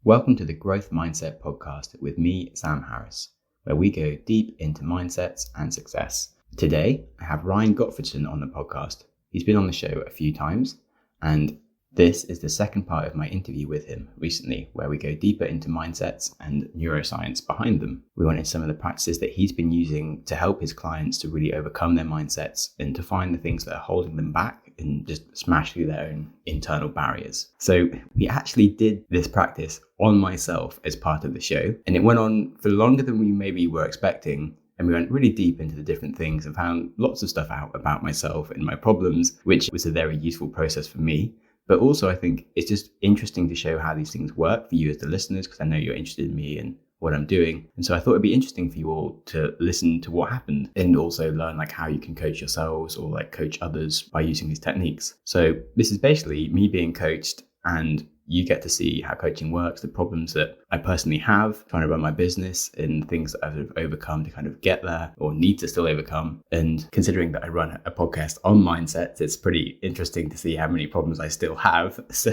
Welcome to the Growth Mindset Podcast with me, Sam Harris, where we go deep into mindsets and success. Today, I have Ryan Gottfredson on the podcast. He's been on the show a few times, and this is the second part of my interview with him recently, where we go deeper into mindsets and neuroscience behind them. We went into some of the practices that he's been using to help his clients to really overcome their mindsets and to find the things that are holding them back and just smash through their own internal barriers. So we actually did this practice on myself as part of the show, and it went on for longer than we maybe were expecting. And we went really deep into the different things and found lots of stuff out about myself and my problems, which was a very useful process for me. But also, I think it's just interesting to show how these things work for you as the listeners, because I know you're interested in me and what I'm doing. And so I thought it'd be interesting for you all to listen to what happened and also learn how you can coach yourselves or coach others by using these techniques. So this is basically me being coached, and you get to see how coaching works, the problems that I personally have trying to run my business, and things that I've overcome to kind of get there or need to still overcome. And considering that I run a podcast on mindsets, it's pretty interesting to see how many problems I still have. So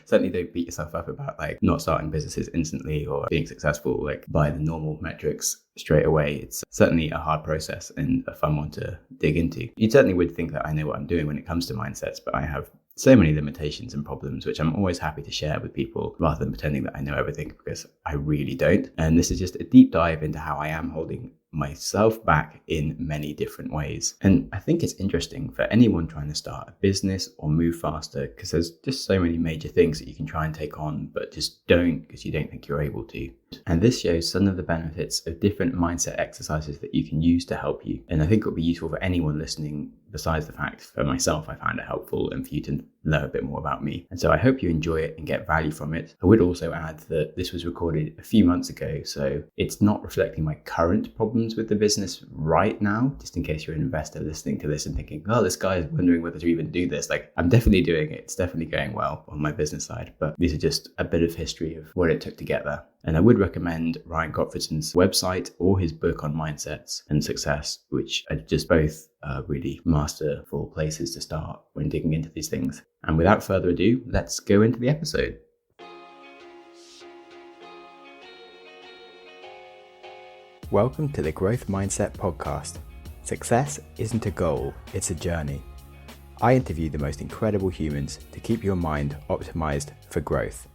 certainly don't beat yourself up about not starting businesses instantly or being successful by the normal metrics straight away. It's certainly a hard process and a fun one to dig into. You certainly would think that I know what I'm doing when it comes to mindsets, but I have so many limitations and problems, which I'm always happy to share with people rather than pretending that I know everything, because I really don't. And this is just a deep dive into how I am holding myself back in many different ways. And I think it's interesting for anyone trying to start a business or move faster, because there's just so many major things that you can try and take on, but just don't because you don't think you're able to. And this shows some of the benefits of different mindset exercises that you can use to help you. And I think it'll be useful for anyone listening, besides the fact for myself, I found it helpful, and for you to learn a bit more about me. And so I hope you enjoy it and get value from it. I would also add that this was recorded a few months ago, so it's not reflecting my current problems with the business right now, just in case you're an investor listening to this and thinking, oh, this guy is wondering whether to even do this. I'm definitely doing it. It's definitely going well on my business side, but these are just a bit of history of what it took to get there. And I would recommend Ryan Gottfredson's website or his book on mindsets and success, which are just both really masterful places to start when digging into these things. And without further ado, let's go into the episode. Welcome to the Growth Mindset Podcast. Success isn't a goal, it's a journey. I interview the most incredible humans to keep your mind optimized for growth.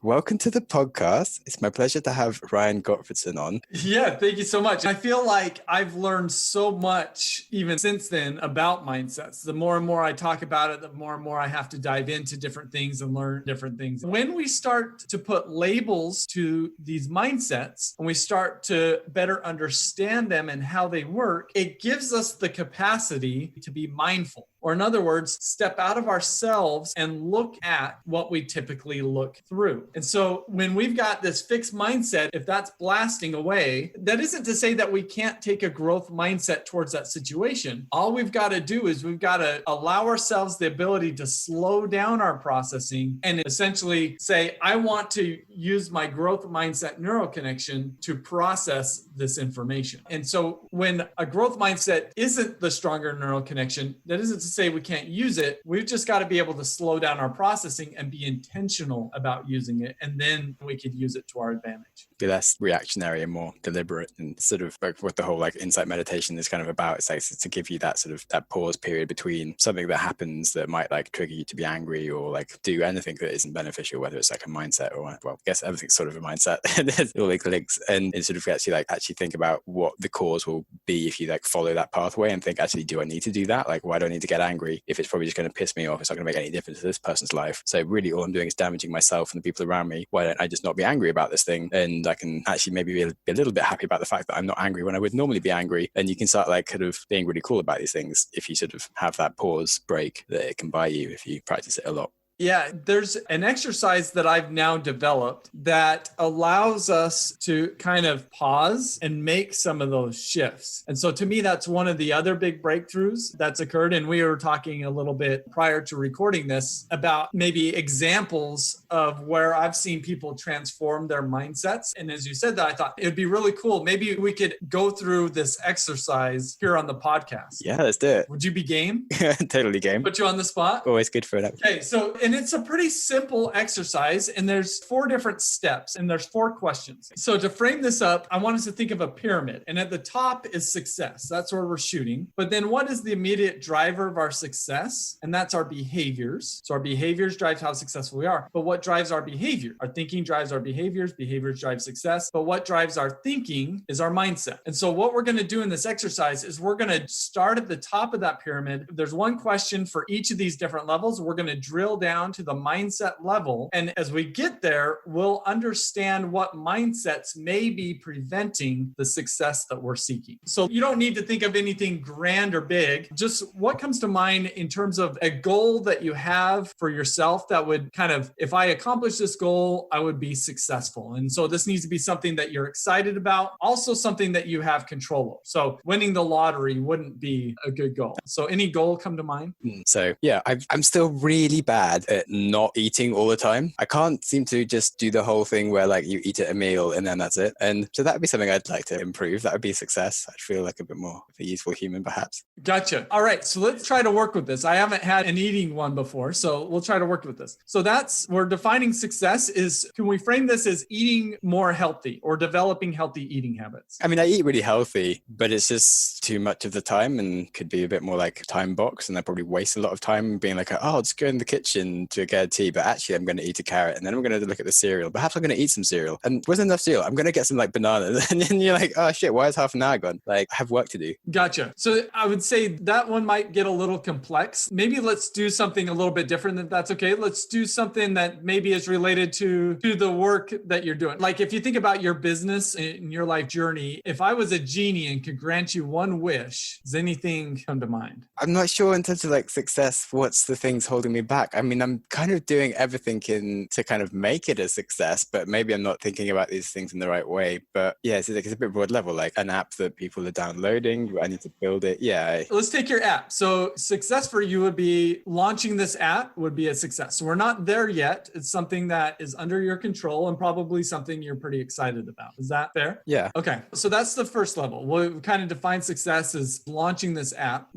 Welcome to the podcast. It's my pleasure to have Ryan Gottfredson on. Yeah, thank you so much. I feel like I've learned so much even since then about mindsets. The more and more I talk about it, the more and more I have to dive into different things and learn different things. When we start to put labels to these mindsets and we start to better understand them and how they work, it gives us the capacity to be mindful. Or in other words, step out of ourselves and look at what we typically look through. And so when we've got this fixed mindset, if that's blasting away, that isn't to say that we can't take a growth mindset towards that situation. All we've got to do is we've got to allow ourselves the ability to slow down our processing and essentially say, I want to use my growth mindset neural connection to process this information. And so when a growth mindset isn't the stronger neural connection, that isn't to say we can't use it. We've just got to be able to slow down our processing and be intentional about using it. And then we could use it to our advantage. Be less reactionary and more deliberate, and sort of what the whole insight meditation is kind of about. It's to give you that sort of that pause period between something that happens that might trigger you to be angry or do anything that isn't beneficial, whether it's a mindset or, well, I guess everything's sort of a mindset. There's all links, and it sort of gets you actually think about what the cause will be if you follow that pathway and think, actually, do I need to do that? Why do I need to get angry if it's probably just going to piss me off? It's not going to make any difference to this person's life. So really all I'm doing is damaging myself and the people around me. Why don't I just not be angry about this thing? And I can actually maybe be a little bit happy about the fact that I'm not angry when I would normally be angry. And you can start kind of being really cool about these things if you sort of have that pause break that it can buy you if you practice it a lot. Yeah, there's an exercise that I've now developed that allows us to kind of pause and make some of those shifts. And so to me, that's one of the other big breakthroughs that's occurred. And we were talking a little bit prior to recording this about maybe examples of where I've seen people transform their mindsets. And as you said that, I thought it'd be really cool. Maybe we could go through this exercise here on the podcast. Yeah, let's do it. Would you be game? Totally game. Put you on the spot? Always good for it. Okay, so, and it's a pretty simple exercise, and there's 4 different steps, and there's 4 questions. So to frame this up, I want us to think of a pyramid, and at the top is success. That's where we're shooting. But then what is the immediate driver of our success? And that's our behaviors. So our behaviors drive how successful we are. But what drives our behavior? Our thinking drives our behaviors drive success. But what drives our thinking is our mindset. And so what we're going to do in this exercise is we're going to start at the top of that pyramid. There's one question for each of these different levels. We're going to drill down to the mindset level. And as we get there, we'll understand what mindsets may be preventing the success that we're seeking. So you don't need to think of anything grand or big. Just what comes to mind in terms of a goal that you have for yourself that would kind of, if I accomplish this goal, I would be successful. And so this needs to be something that you're excited about, also something that you have control of. So winning the lottery wouldn't be a good goal. So any goal come to mind? So yeah, I'm still really bad at not eating all the time. I can't seem to just do the whole thing where like you eat at a meal and then that's it. And so that would be something I'd like to improve. That would be a success. I'd feel like a bit more of a useful human perhaps. Gotcha. All right. So let's try to work with this. I haven't had an eating one before, so we'll try to work with this. So we're defining success is, can we frame this as eating more healthy or developing healthy eating habits? I mean, I eat really healthy, but it's just too much of the time and could be a bit more like time box. And I probably waste a lot of time being like, oh, I'll just go in the kitchen to get a tea, but actually I'm going to eat a carrot and then I'm going to look at the cereal. Perhaps I'm going to eat some cereal. And wasn't enough cereal. I'm going to get some like bananas. And then you're like, oh shit, why is half an hour gone? Like I have work to do. Gotcha. So I would say that one might get a little complex. Maybe let's do something a little bit different if that's okay. Let's do something that maybe is related to the work that you're doing. Like if you think about your business and your life journey, if I was a genie and could grant you one wish, does anything come to mind? I'm not sure in terms of like success, what's the things holding me back? I mean, I'm kind of doing everything to kind of make it a success, but maybe I'm not thinking about these things in the right way. But yeah, it's a bit broad level, like an app that people are downloading. I need to build it. Yeah. Let's take your app. So success for you would be launching this app would be a success. So we're not there yet. It's something that is under your control and probably something you're pretty excited about. Is that fair? Yeah. Okay. So that's the first level. We'll kind of define success as launching this app.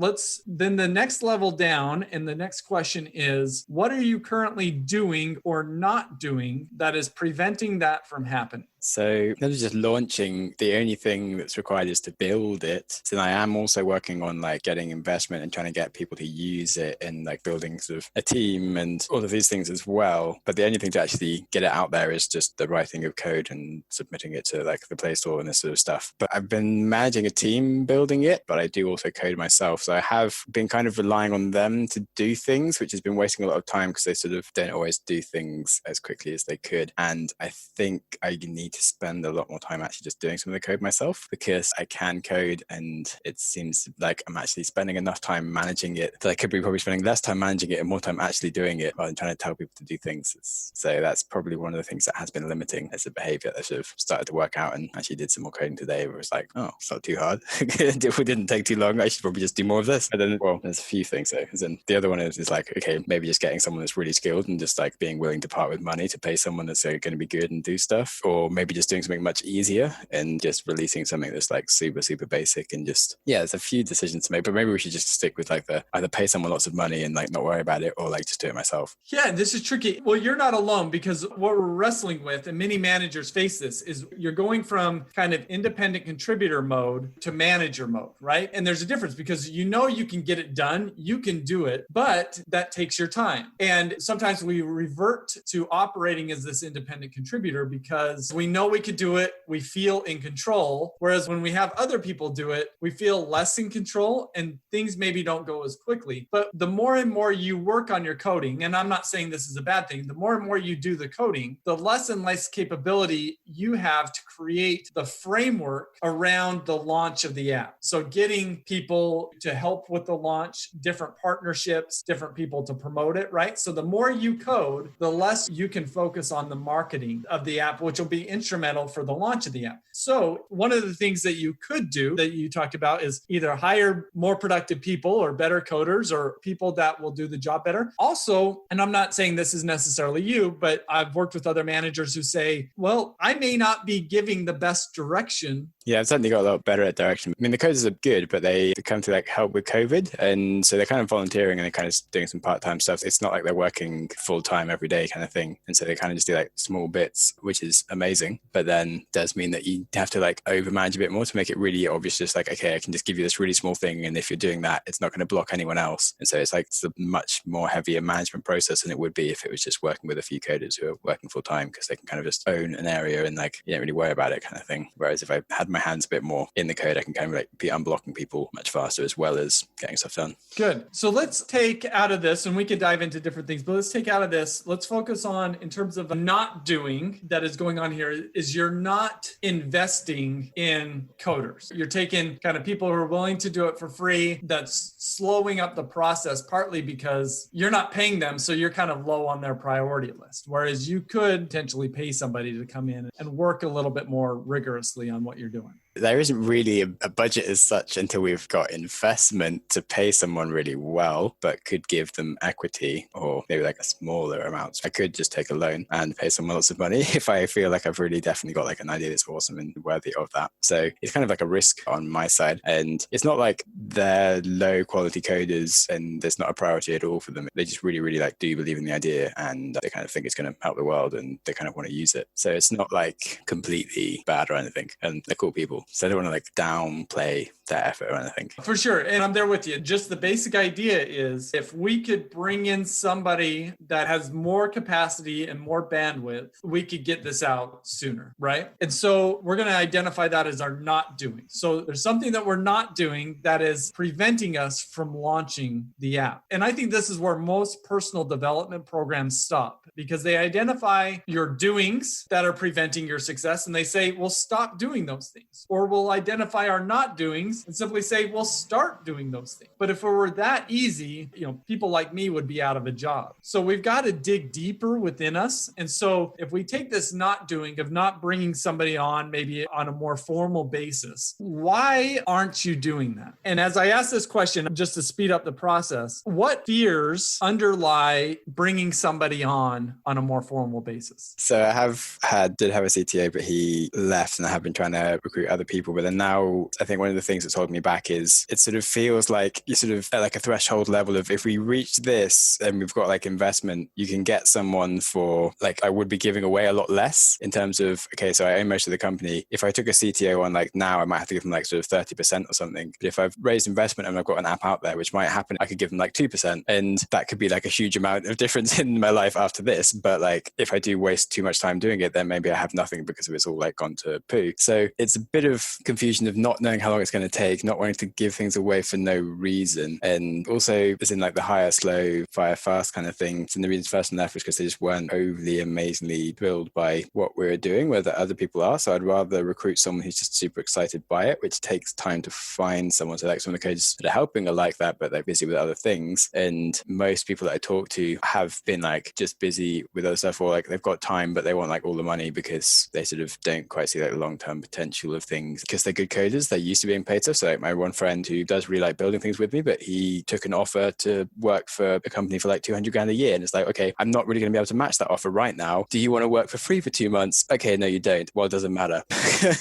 Then the next level down, and the next question is, what are you currently doing or not doing that is preventing that from happening? So instead of just launching, the only thing that's required is to build it. So I am also working on like getting investment and trying to get people to use it and like building sort of a team and all of these things as well. But the only thing to actually get it out there is just the writing of code and submitting it to like the Play Store and this sort of stuff. But I've been managing a team building it, but I do also code myself. So I have been kind of relying on them to do things, which has been wasting a lot of time because they sort of don't always do things as quickly as they could. And I think I need to spend a lot more time actually just doing some of the code myself because I can code and it seems like I'm actually spending enough time managing it that I could be probably spending less time managing it and more time actually doing it rather than trying to tell people to do things. So that's probably one of the things that has been limiting as a behavior that sort of started to work out and actually did some more coding today where it's like, oh, it's not too hard. It didn't take too long. I should probably just do more of this. And then, well, there's a few things though. And the other one is like, okay, maybe just getting someone that's really skilled and just like being willing to part with money to pay someone that's going to be good and do stuff, or maybe just doing something much easier and just releasing something that's like super, super basic and just, yeah, there's a few decisions to make, but maybe we should just stick with like either pay someone lots of money and like not worry about it or like just do it myself. Yeah, this is tricky. Well, you're not alone because what we're wrestling with, and many managers face this, is you're going from kind of independent contributor mode to manager mode, right? And there's a difference because you know you can get it done, you can do it, but that takes your time. And sometimes we revert to operating as this independent contributor because we know we could do it, we feel in control. Whereas when we have other people do it, we feel less in control and things maybe don't go as quickly. But the more and more you work on your coding, and I'm not saying this is a bad thing, the more and more you do the coding, the less and less capability you have to create the framework around the launch of the app. So getting people to help with the launch, different partnerships, different people to promote it, right? right? So the more you code, the less you can focus on the marketing of the app, which will be instrumental for the launch of the app. So one of the things that you could do that you talked about is either hire more productive people or better coders or people that will do the job better. Also, and I'm not saying this is necessarily you, but I've worked with other managers who say, well, I may not be giving the best direction. Yeah, I've certainly got a lot better at direction. I mean, the coders are good, but they come to like help with COVID. And so they're kind of volunteering and they're kind of doing some part-time stuff. It's not like they're working full-time every day kind of thing. And so they kind of just do like small bits, which is amazing. But then does mean that you have to like overmanage a bit more to make it really obvious. Just like, okay, I can just give you this really small thing. And if you're doing that, it's not going to block anyone else. And so it's like it's a much more heavier management process than it would be if it was just working with a few coders who are working full-time, because they can kind of just own an area and like, you don't really worry about it kind of thing. Whereas if I had my hands a bit more in the code, I can kind of like be unblocking people much faster as well as getting stuff done. Good. So let's take out of this, and we can dive into different things, but let's take out of this, let's focus on, in terms of not doing that is going on here, is you're not investing in coders. You're taking kind of people who are willing to do it for free. That's slowing up the process, partly because you're not paying them. So you're kind of low on their priority list. Whereas you could potentially pay somebody to come in and work a little bit more rigorously on what you're doing. There isn't really a budget as such until we've got investment to pay someone really well, but could give them equity or maybe like a smaller amount. I could just take a loan and pay someone lots of money if I feel like I've really definitely got like an idea that's awesome and worthy of that. So it's kind of like a risk on my side. And it's not like they're low quality coders and there's not a priority at all for them. They just really, really like do believe in the idea and they kind of think it's going to help the world and they kind of want to use it. So it's not like completely bad or anything. And they're cool people. So I don't want to like downplay their effort or anything. For sure. And I'm there with you. Just the basic idea is if we could bring in somebody that has more capacity and more bandwidth, we could get this out sooner, right? And so we're going to identify that as our not doing. So there's something that we're not doing that is preventing us from launching the app. And I think this is where most personal development programs stop, because they identify your doings that are preventing your success and they say, well, stop doing those things. Or we'll identify our not doings and simply say, well, start doing those things. But if it were that easy, people like me would be out of a job. So we've got to dig deeper within us. And so if we take this not doing of not bringing somebody on, maybe on a more formal basis, why aren't you doing that? And as I ask this question, just to speed up the process, what fears underlie bringing somebody on a more formal basis? So I did have a CTO, but he left and I have been trying to recruit other people. But then now I think one of the things that's holding me back is it sort of feels like you're sort of at like a threshold level of if we reach this and we've got like investment, you can get someone for like, I would be giving away a lot less in terms of, okay, so I own most of the company. If I took a CTO on like now, I might have to give them like sort of 30% or something. But if I've raised investment and I've got an app out there, which might happen, I could give them like 2%. And that could be like a huge amount of difference in my life after this. But like, if I do waste too much time doing it, then maybe I have nothing because it's all like gone to poo. So it's a bit of confusion of not knowing how long it's going to take, not wanting to give things away for no reason. And also as in like the hire slow, fire fast kind of thing. And the reasons first and left was because they just weren't overly amazingly thrilled by what we were doing, whether other people are. So I'd rather recruit someone who's just super excited by it, which takes time to find someone. So like some of the coaches that are helping are like that, but they're busy with other things. And most people that I talk to have been like just busy with other stuff, or like they've got time, but they want like all the money because they sort of don't quite see like the long-term potential of things because they're good coders. They're used to being paid stuff. So like my one friend who does really like building things with me, but he took an offer to work for a company for like 200 grand a year. And it's like, okay, I'm not really going to be able to match that offer right now. Do you want to work for free for 2 months? Okay, no, you don't. Well, it doesn't matter.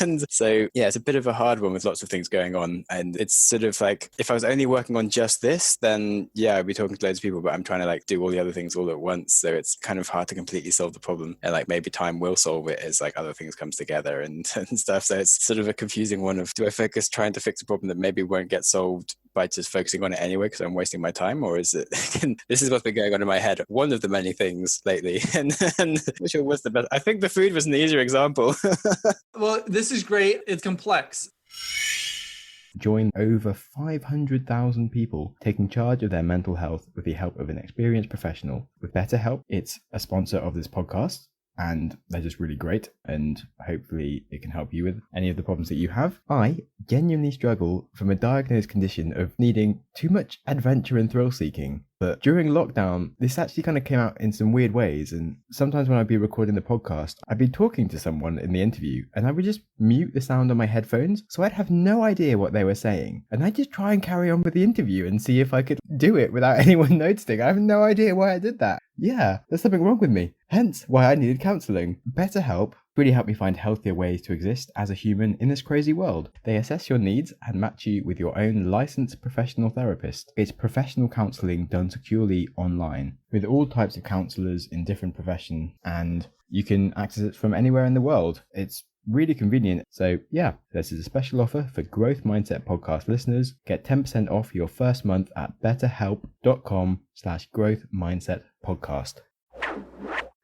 And so, yeah, it's a bit of a hard one with lots of things going on. And it's sort of like, if I was only working on just this, then yeah, I'd be talking to loads of people, but I'm trying to like do all the other things all at once. So it's kind of hard to completely solve the problem. And like maybe time will solve it as like other things comes together and stuff. So it's sort of a confusing one of, do I focus trying to fix a problem that maybe won't get solved by just focusing on it anyway because I'm wasting my time? Or is it, this is what's been going on in my head, one of the many things lately. And which was the best? I think the food was an easier example. Well, this is great. It's complex. Join over 500,000 people taking charge of their mental health with the help of an experienced professional. With BetterHelp, it's a sponsor of this podcast, and they're just really great, and hopefully it can help you with any of the problems that you have. I genuinely struggle from a diagnosed condition of needing too much adventure and thrill seeking. But during lockdown, this actually kind of came out in some weird ways. And sometimes when I'd be recording the podcast, I'd be talking to someone in the interview and I would just mute the sound on my headphones. So I'd have no idea what they were saying. And I'd just try and carry on with the interview and see if I could do it without anyone noticing. I have no idea why I did that. Yeah, there's something wrong with me. Hence why I needed counselling. BetterHelp really helped me find healthier ways to exist as a human in this crazy world. They assess your needs and match you with your own licensed professional therapist. It's professional counselling done securely online with all types of counsellors in different professions, and you can access it from anywhere in the world. It's really convenient. So yeah, this is a special offer for Growth Mindset podcast listeners. Get 10% off your first month at betterhelp.com/growth mindset podcast.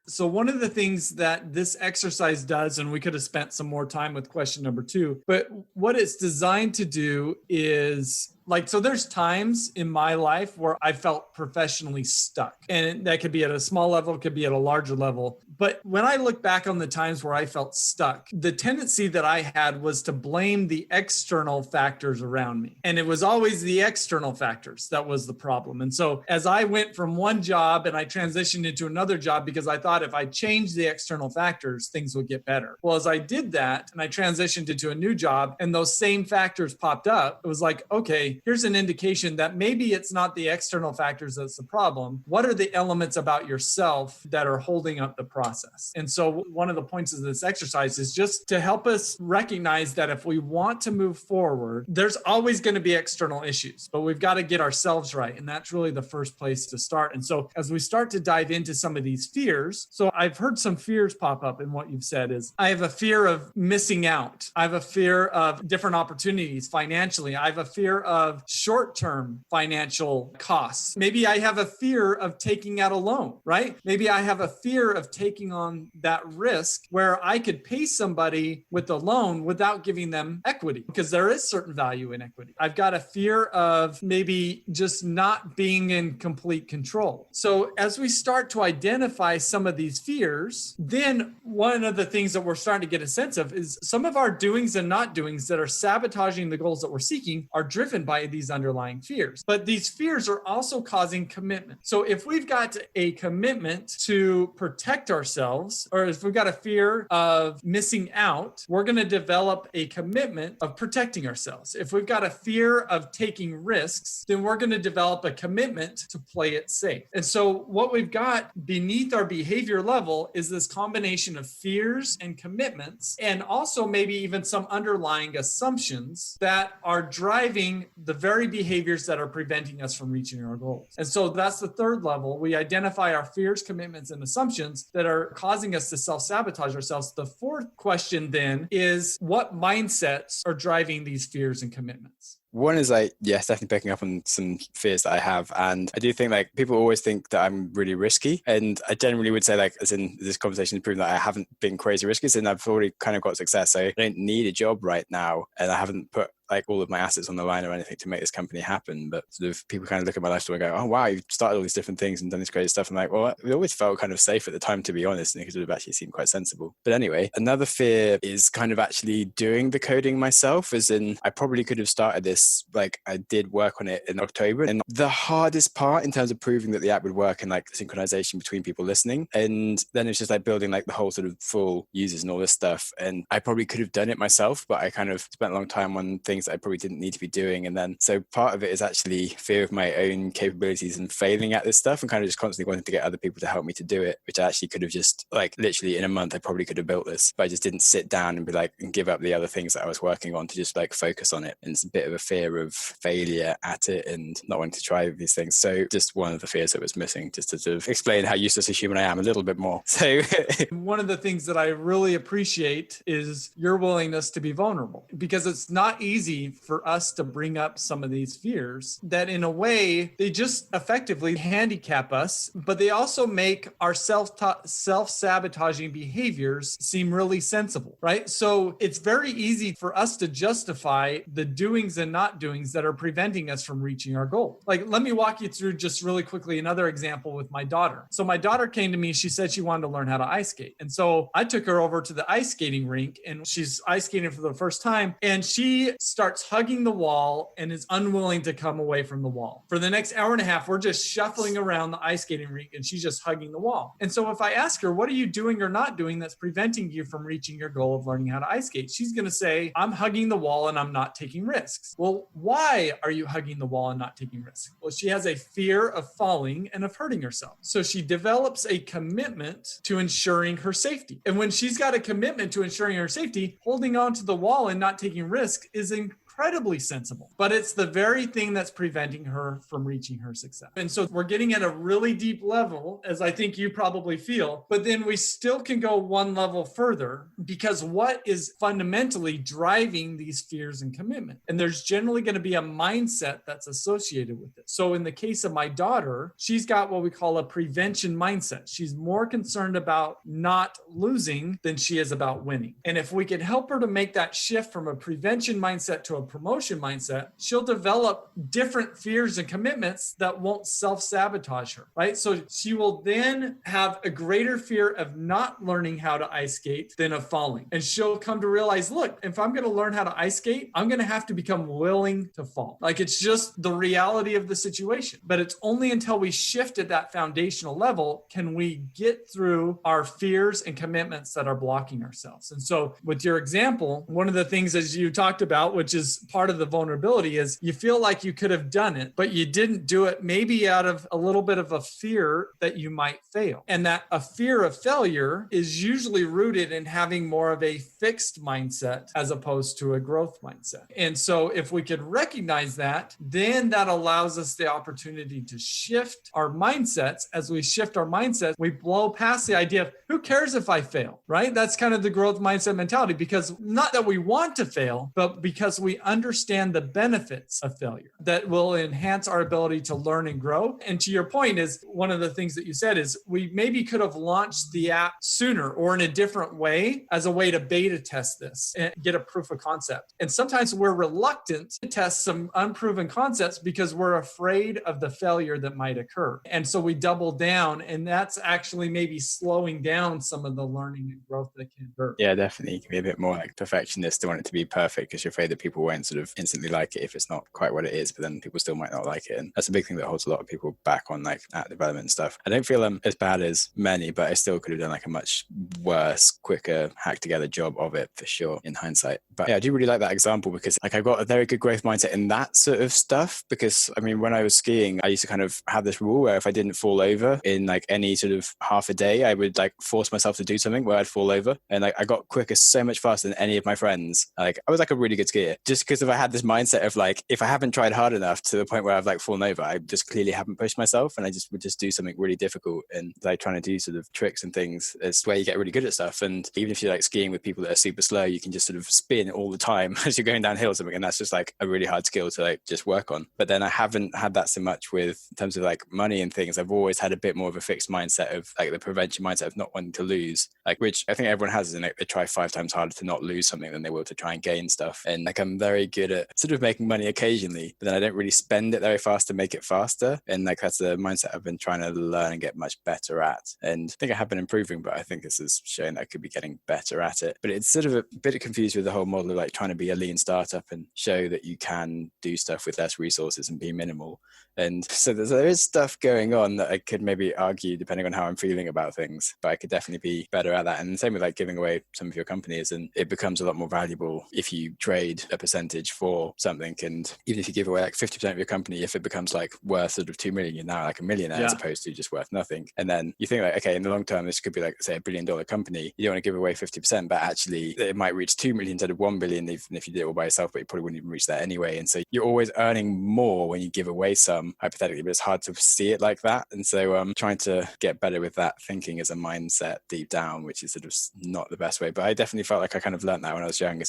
So one of the things that this exercise does, and we could have spent some more time with question number 2, but what it's designed to do is so there's times in my life where I felt professionally stuck, and that could be at a small level, it could be at a larger level. But when I look back on the times where I felt stuck, the tendency that I had was to blame the external factors around me. And it was always the external factors that was the problem. And so as I went from one job and I transitioned into another job because I thought if I changed the external factors, things would get better. Well, as I did that and I transitioned into a new job and those same factors popped up, it was like, okay, here's an indication that maybe it's not the external factors that's the problem. What are the elements about yourself that are holding up the process? And so one of the points of this exercise is just to help us recognize that if we want to move forward, there's always going to be external issues, but we've got to get ourselves right. And that's really the first place to start. And so as we start to dive into some of these fears, so I've heard some fears pop up in what you've said is, I have a fear of missing out. I have a fear of different opportunities financially. I have a fear of short-term financial costs. Maybe I have a fear of taking out a loan, right? Maybe I have a fear of taking on that risk where I could pay somebody with a loan without giving them equity, because there is certain value in equity. I've got a fear of maybe just not being in complete control. So as we start to identify some of these fears, then one of the things that we're starting to get a sense of is some of our doings and not doings that are sabotaging the goals that we're seeking are driven by these underlying fears. But these fears are also causing commitment. So if we've got a commitment to protect ourselves, or if we've got a fear of missing out, we're going to develop a commitment of protecting ourselves. If we've got a fear of taking risks, then we're going to develop a commitment to play it safe. And so what we've got beneath our behavior level is this combination of fears and commitments, and also maybe even some underlying assumptions that are driving the very behaviors that are preventing us from reaching our goals. And so that's the third level. We identify our fears, commitments, and assumptions that are causing us to self-sabotage ourselves. The fourth question then is, what mindsets are driving these fears and commitments? One is yes, definitely picking up on some fears that I have. And I do think people always think that I'm really risky. And I generally would say as in this conversation has proven that I haven't been crazy risky, and I've already kind of got success. So I don't need a job right now. And I haven't put all of my assets on the line or anything to make this company happen. But sort of people kind of look at my life story and go, oh, wow, you've started all these different things and done this crazy stuff. I'm like, well, it always felt kind of safe at the time, to be honest, and it would have actually seemed quite sensible. But anyway, another fear is kind of actually doing the coding myself, as in I probably could have started this, I did work on it in October. And the hardest part in terms of proving that the app would work and the synchronization between people listening. And then it's just building the whole sort of full users and all this stuff. And I probably could have done it myself, but I kind of spent a long time on things that I probably didn't need to be doing. And then, so part of it is actually fear of my own capabilities and failing at this stuff, and kind of just constantly wanting to get other people to help me to do it, which I actually could have just literally in a month, I probably could have built this, but I just didn't sit down and be and give up the other things that I was working on to just focus on it. And it's a bit of a fear of failure at it and not wanting to try these things. So just one of the fears that was missing, just to sort of explain how useless a human I am a little bit more. So one of the things that I really appreciate is your willingness to be vulnerable, because it's not easy easy for us to bring up some of these fears that in a way, they just effectively handicap us, but they also make our self-sabotaging behaviors seem really sensible, right? So it's very easy for us to justify the doings and not doings that are preventing us from reaching our goal. Like, let me walk you through just really quickly another example with my daughter. So my daughter came to me, she said she wanted to learn how to ice skate. And so I took her over to the ice skating rink and she's ice skating for the first time. And she starts hugging the wall and is unwilling to come away from the wall. For the next hour and a half, we're just shuffling around the ice skating rink and she's just hugging the wall. And so if I ask her, what are you doing or not doing that's preventing you from reaching your goal of learning how to ice skate? She's going to say, I'm hugging the wall and I'm not taking risks. Well, why are you hugging the wall and not taking risks? Well, she has a fear of falling and of hurting herself. So she develops a commitment to ensuring her safety. And when she's got a commitment to ensuring her safety, holding on to the wall and not taking risks is incredibly sensible, but it's the very thing that's preventing her from reaching her success. And so we're getting at a really deep level, as I think you probably feel, but then we still can go one level further because what is fundamentally driving these fears and commitment? And there's generally going to be a mindset that's associated with it. So in the case of my daughter, she's got what we call a prevention mindset. She's more concerned about not losing than she is about winning. And if we can help her to make that shift from a prevention mindset to a promotion mindset, she'll develop different fears and commitments that won't self-sabotage her, right? So she will then have a greater fear of not learning how to ice skate than of falling. And she'll come to realize, look, if I'm going to learn how to ice skate, I'm going to have to become willing to fall. Like, it's just the reality of the situation. But it's only until we shift at that foundational level can we get through our fears and commitments that are blocking ourselves. And so with your example, one of the things, as you talked about, which is part of the vulnerability, is you feel like you could have done it, but you didn't do it, maybe out of a little bit of a fear that you might fail. And that a fear of failure is usually rooted in having more of a fixed mindset as opposed to a growth mindset. And so if we could recognize that, then that allows us the opportunity to shift our mindsets. As we shift our mindsets, we blow past the idea of who cares if I fail, right? That's kind of the growth mindset mentality, because not that we want to fail, but because we understand the benefits of failure that will enhance our ability to learn and grow. And to your point, is one of the things that you said is we maybe could have launched the app sooner or in a different way as a way to beta test this and get a proof of concept. And sometimes we're reluctant to test some unproven concepts because we're afraid of the failure that might occur. And so we double down, and that's actually maybe slowing down some of the learning and growth that can occur. Yeah, definitely. You can be a bit more like perfectionist to want it to be perfect because you're afraid that people won't sort of instantly like it if it's not quite what it is, but then people still might not like it. And that's a big thing that holds a lot of people back on like app development and stuff. I don't feel as bad as many, but I still could have done like a much worse, quicker, hack together job of it for sure in hindsight. But yeah, I do really like that example because like I've got a very good growth mindset in that sort of stuff, because I mean, when I was skiing, I used to kind of have this rule where if I didn't fall over in like any sort of half a day, I would like force myself to do something where I'd fall over. And like I got quicker so much faster than any of my friends. Like I was like a really good skier just because if I had this mindset of like, if I haven't tried hard enough to the point where I've like fallen over, I just clearly haven't pushed myself, and I just would just do something really difficult. And like trying to do sort of tricks and things is where you get really good at stuff. And even if you're like skiing with people that are super slow, you can just sort of spin all the time as you're going downhill or something. And that's just like a really hard skill to like just work on. But then I haven't had that so much with in terms of like money and things. I've always had a bit more of a fixed mindset of like the prevention mindset of not wanting to lose, like, which I think everyone has, and like, they try 5 times harder to not lose something than they will to try and gain stuff. And like I'm very good at sort of making money occasionally, but then I don't really spend it very fast to make it faster. And like that's the mindset I've been trying to learn and get much better at. And I think I have been improving, but I think this is showing that I could be getting better at it. But it's sort of a bit confused with the whole model of like trying to be a lean startup and show that you can do stuff with less resources and be minimal. And so there is stuff going on that I could maybe argue depending on how I'm feeling about things, but I could definitely be better at that. And the same with like giving away some of your companies, and it becomes a lot more valuable if you trade a percentage for something. And even if you give away like 50% of your company, if it becomes like worth sort of 2 million, you're now like a millionaire as opposed to just worth nothing. And then you think like, okay, in the long term, this could be like, say, $1 billion company. You don't want to give away 50%, but actually it might reach 2 million instead of 1 billion, even if you did it all by yourself, but you probably wouldn't even reach that anyway. And so you're always earning more when you give away some, hypothetically, but it's hard to see it like that. And so I'm trying to get better with that thinking as a mindset deep down, which is sort of not the best way. But I definitely felt like I kind of learned that when I was young,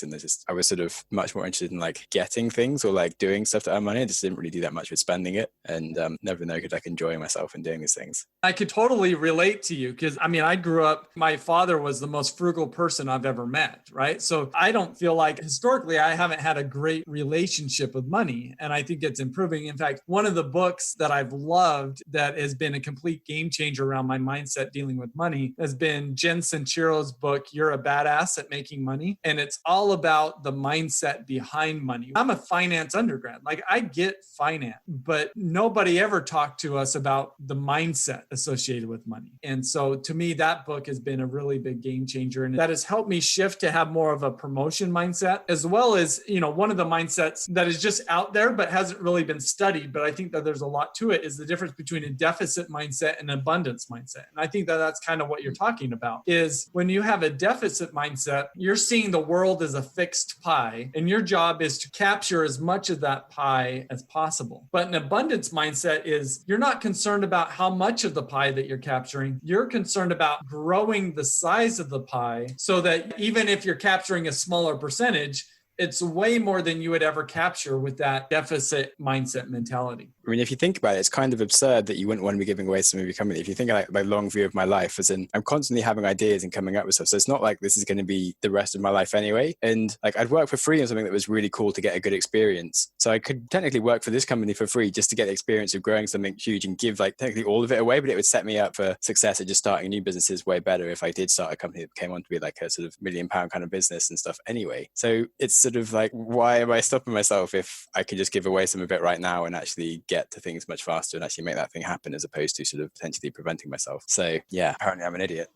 I was sort of much more interested interested in like getting things or like doing stuff to earn money. I just didn't really do that much with spending it, and never know could like enjoy myself in doing these things. I could totally relate to you because I grew up, my father was the most frugal person I've ever met, right? So I don't feel like historically I haven't had a great relationship with money, and I think it's improving. In fact, one of the books that I've loved that has been a complete game changer around my mindset dealing with money has been Jen Sincero's book, You're a Badass at Making Money. And it's all about the mindset behind money. I'm a finance undergrad. Like I get finance, but nobody ever talked to us about the mindset associated with money. And so to me, that book has been a really big game changer. And that has helped me shift to have more of a promotion mindset, as well as, one of the mindsets that is just out there, but hasn't really been studied. But I think that there's a lot to it, is the difference between a deficit mindset and an abundance mindset. And I think that that's kind of what you're talking about, is when you have a deficit mindset, you're seeing the world as a fixed pie, and your job is to capture as much of that pie as possible. But an abundance mindset is you're not concerned about how much of the pie that you're capturing. You're concerned about growing the size of the pie so that even if you're capturing a smaller percentage, it's way more than you would ever capture with that deficit mindset mentality. I mean, if you think about it, it's kind of absurd that you wouldn't want to be giving away some of your company. If you think like my long view of my life, as in I'm constantly having ideas and coming up with stuff. So it's not like this is going to be the rest of my life anyway. And like I'd work for free on something that was really cool to get a good experience. So I could technically work for this company for free just to get the experience of growing something huge and give like technically all of it away, but it would set me up for success at just starting new businesses way better if I did start a company that came on to be like a sort of £1 million kind of business and stuff anyway. So it's sort of like, why am I stopping myself if I could just give away some of it right now and actually get to things much faster and actually make that thing happen, as opposed to sort of potentially preventing myself. So yeah, apparently I'm an idiot.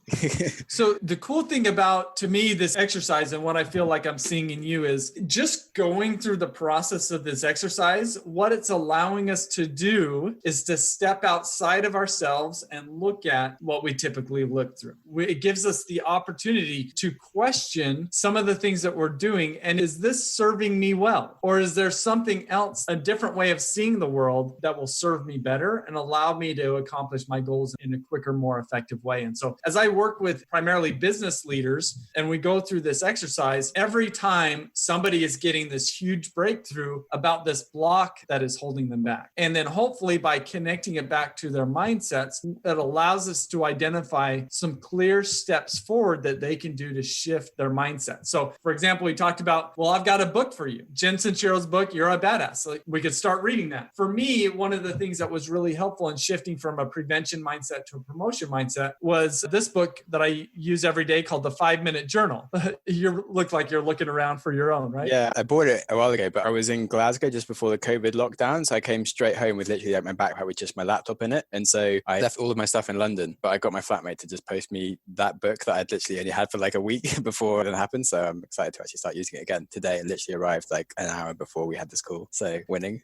So the cool thing about, to me, this exercise and what I feel like I'm seeing in you is just going through the process of this exercise. What it's allowing us to do is to step outside of ourselves and look at what we typically look through. It gives us the opportunity to question some of the things that we're doing. And is this serving me well? Or is there something else, a different way of seeing the world that will serve me better and allow me to accomplish my goals in a quicker, more effective way? And so as I work with primarily business leaders and we go through this exercise, every time somebody is getting this huge breakthrough about this block that is holding them back. And then hopefully by connecting it back to their mindsets, that allows us to identify some clear steps forward that they can do to shift their mindset. So for example, we talked about, well, I've got a book for you. Jen Sincero's book, You're a Badass. Like, we could start reading that. For me, one of the things that was really helpful in shifting from a prevention mindset to a promotion mindset was this book that I use every day called The 5-Minute Journal. You look like you're looking around for your own, right? Yeah, I bought it a while ago, but I was in Glasgow just before the COVID lockdown. So I came straight home with literally like my backpack with just my laptop in it. And so I left all of my stuff in London, but I got my flatmate to just post me that book that I'd literally only had for like a week before it happened. So I'm excited to actually start using it again today. It literally arrived like an hour before we had this call. So winning.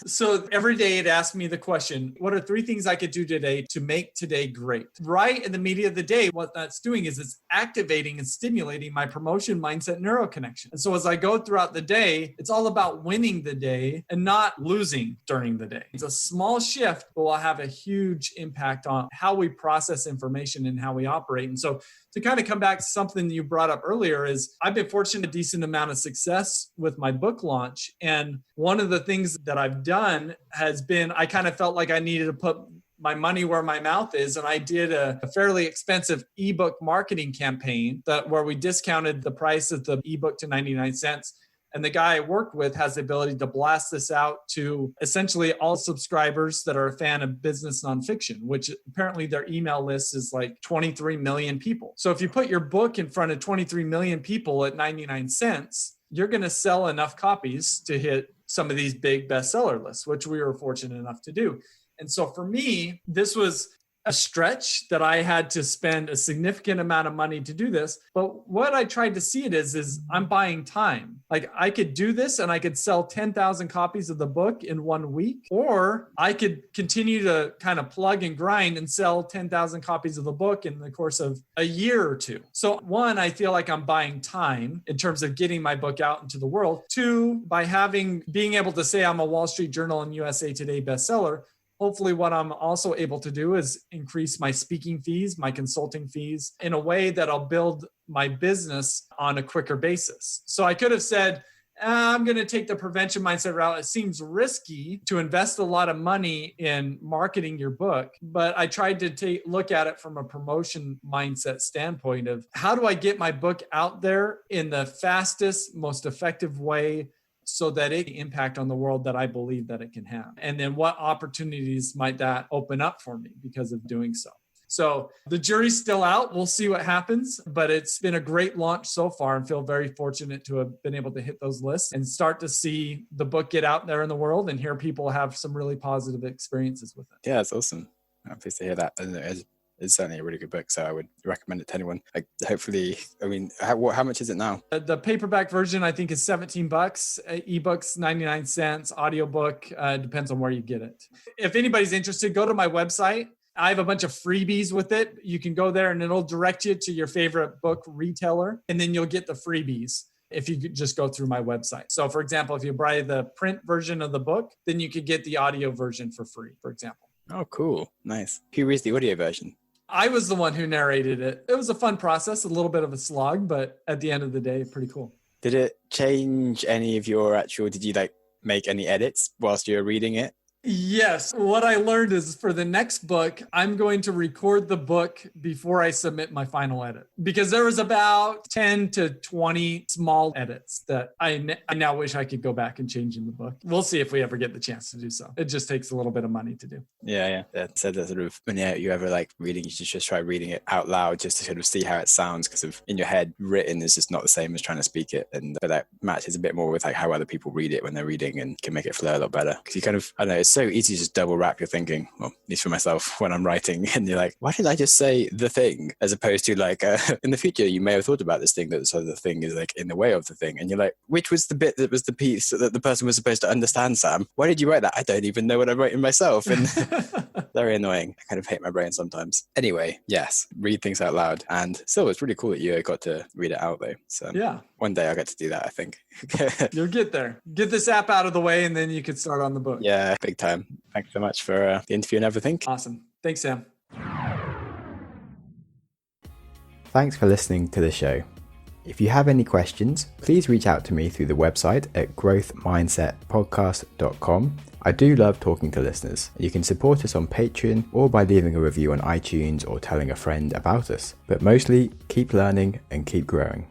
So every day it asked me the question, what are 3 things I could do today to make today great? Right in the media of the day, what that's doing is it's activating and stimulating my promotion mindset neuroconnection. And so as I go throughout the day, it's all about winning the day and not losing during the day. It's a small shift, but will have a huge impact on how we process information and how we operate. And so to kind of come back to something you brought up earlier is I've been fortunate a decent amount of success with my book launch. And one of the things that I've done has been, I kind of felt like I needed to put my money where my mouth is. And I did a fairly expensive ebook marketing campaign where we discounted the price of the ebook to 99 cents. And the guy I worked with has the ability to blast this out to essentially all subscribers that are a fan of business nonfiction, which apparently their email list is like 23 million people. So if you put your book in front of 23 million people at 99 cents, you're going to sell enough copies to hit some of these big bestseller lists, which we were fortunate enough to do. And so for me, this was a stretch that I had to spend a significant amount of money to do this. But what I tried to see it is I'm buying time. Like I could do this and I could sell 10,000 copies of the book in 1 week, or I could continue to kind of plug and grind and sell 10,000 copies of the book in the course of a year or 2. So 1, I feel like I'm buying time in terms of getting my book out into the world. 2, by being able to say I'm a Wall Street Journal and USA Today bestseller, hopefully what I'm also able to do is increase my speaking fees, my consulting fees in a way that I'll build my business on a quicker basis. So I could have said, I'm going to take the prevention mindset route. It seems risky to invest a lot of money in marketing your book, but I tried to look at it from a promotion mindset standpoint of how do I get my book out there in the fastest, most effective way so that it can impact on the world that I believe that it can have. And then what opportunities might that open up for me because of doing so? So the jury's still out. We'll see what happens, but it's been a great launch so far and feel very fortunate to have been able to hit those lists and start to see the book get out there in the world and hear people have some really positive experiences with it. Yeah, that's awesome. I'm pleased to hear that. And it's certainly a really good book, so I would recommend it to anyone. Like, hopefully, I mean, how much is it now? The paperback version, I think, is $17. Ebooks, 99 cents. Audiobook, depends on where you get it. If anybody's interested, go to my website. I have a bunch of freebies with it. You can go there and it'll direct you to your favorite book retailer, and then you'll get the freebies if you could just go through my website. So for example, if you buy the print version of the book, then you could get the audio version for free, for example. Oh, cool. Nice. Who reads the audio version? I was the one who narrated it. It was a fun process, a little bit of a slog, but at the end of the day, pretty cool. Did it change any of did you like make any edits whilst you were reading it? Yes. What I learned is for the next book, I'm going to record the book before I submit my final edit, because there was about 10 to 20 small edits that I now wish I could go back and change in the book. We'll see if we ever get the chance to do so. It just takes a little bit of money to do. Yeah. That said that sort of, when you ever like reading, you should just try reading it out loud just to sort of see how it sounds, because of in your head, written is just not the same as trying to speak it. But that matches a bit more with like how other people read it when they're reading, and can make it flow a lot better. Because you kind of, I don't know, it's so easy to just double wrap your thinking, well, at least for myself when I'm writing, and you're like, why did I just say the thing? As opposed to like, in the future, you may have thought about this thing that so the thing is like in the way of the thing. And you're like, which was the bit that was the piece that the person was supposed to understand, Sam? Why did you write that? I don't even know what I'm writing myself. And very annoying. I kind of hate my brain sometimes. Anyway, yes, read things out loud. And still, it's really cool that you got to read it out though. So yeah, one day I'll get to do that, I think. You'll get there. Get this app out of the way and then you can start on the book. Yeah, big time. Thanks so much for the interview and everything. Awesome. Thanks, Sam. Thanks for listening to the show. If you have any questions, please reach out to me through the website at growthmindsetpodcast.com. I do love talking to listeners. You can support us on Patreon or by leaving a review on iTunes or telling a friend about us. But mostly, keep learning and keep growing.